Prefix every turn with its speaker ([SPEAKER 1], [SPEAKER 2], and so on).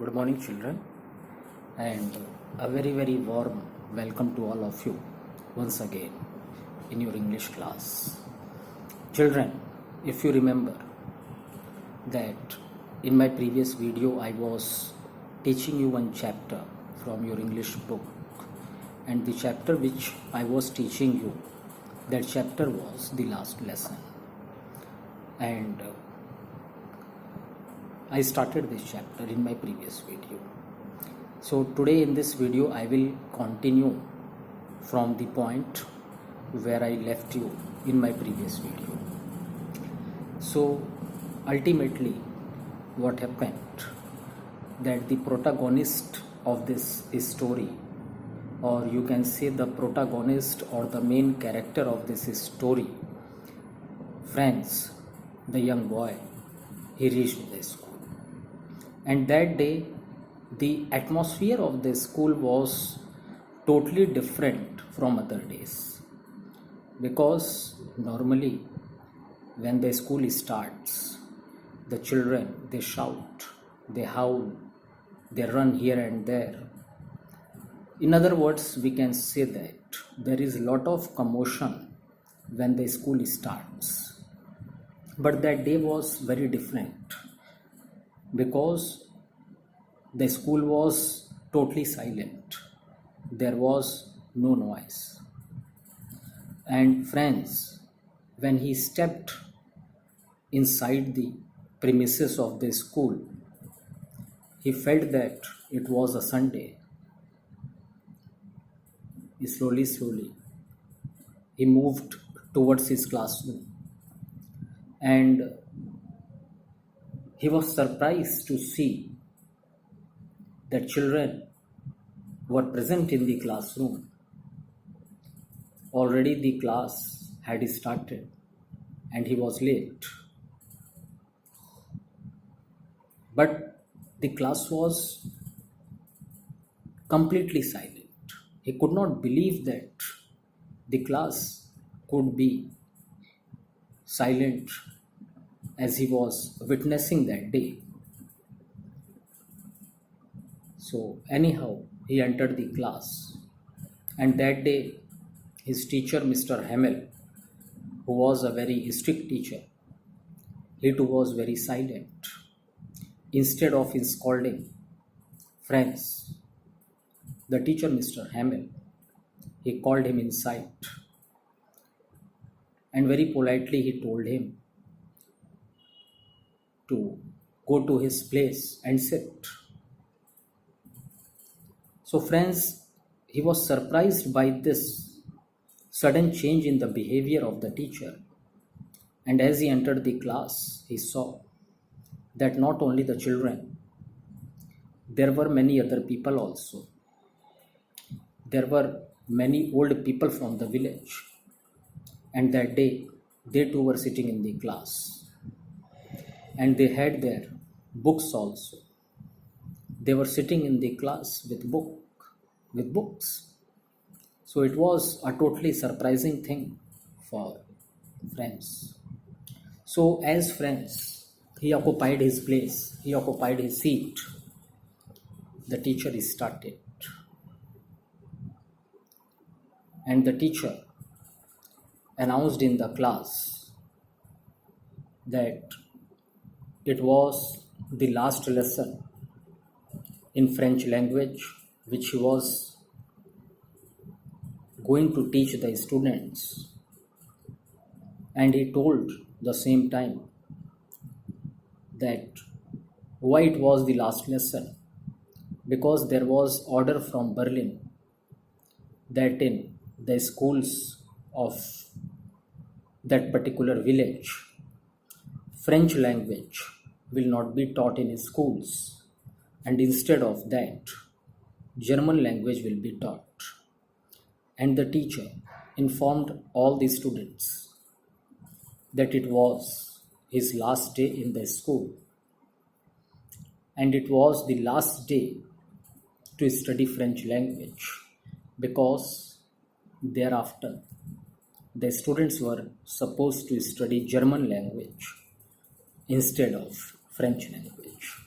[SPEAKER 1] Good morning, children, and a very warm welcome to all of you once again in your English class. Children, if you remember that in my previous video I was teaching you one chapter from your English book, and the chapter which I was teaching you, that chapter was the last lesson, and I started this chapter in my previous video. So today in this video I will continue from the point where I left you in my previous video. So ultimately what happened, that the protagonist of this story, or you can say the protagonist or the main character of this story, Franz, the young boy, he reached the school. And that day the atmosphere of the school was totally different from other days, because normally when the school starts, the children, they shout, they howl, they run here and there. In other words, we can say that there is a lot of commotion when the school starts. But that day was very different, because the school was totally silent. There was no noise. And Franz, when he stepped inside the premises of the school, he felt that it was a Sunday. Slowly, he moved towards his classroom, and he was surprised to see that children were present in the classroom. Already the class had started and he was late. But the class was completely silent. He could not believe that the class could be silent as he was witnessing that day. So anyhow, he entered the class, and that day his teacher, Mr. Hamel, who was a very strict teacher, he too was very silent. Instead of scolding Franz, the teacher, Mr. Hamel, he called him inside, and very politely he told him to go to his place and sit. So Franz, he was surprised by this sudden change in the behavior of the teacher. And as he entered the class, he saw that not only the children, there were many other people also. There were many old people from the village. And that day, they too were sitting in the class. And they had their books also. They were sitting in the class with books. So it was a totally surprising thing for Franz. So as Franz, he occupied his place, he occupied his seat, the teacher started. And the teacher announced in the class that it was the last lesson in French language which he was going to teach the students. And he told the same time that why it was the last lesson, because there was order from Berlin that in the schools of that particular village, French language will not be taught in schools, and instead of that, German language will be taught. And the teacher informed all the students that it was his last day in the school, and it was the last day to study French language, because thereafter the students were supposed to study German language instead of French language.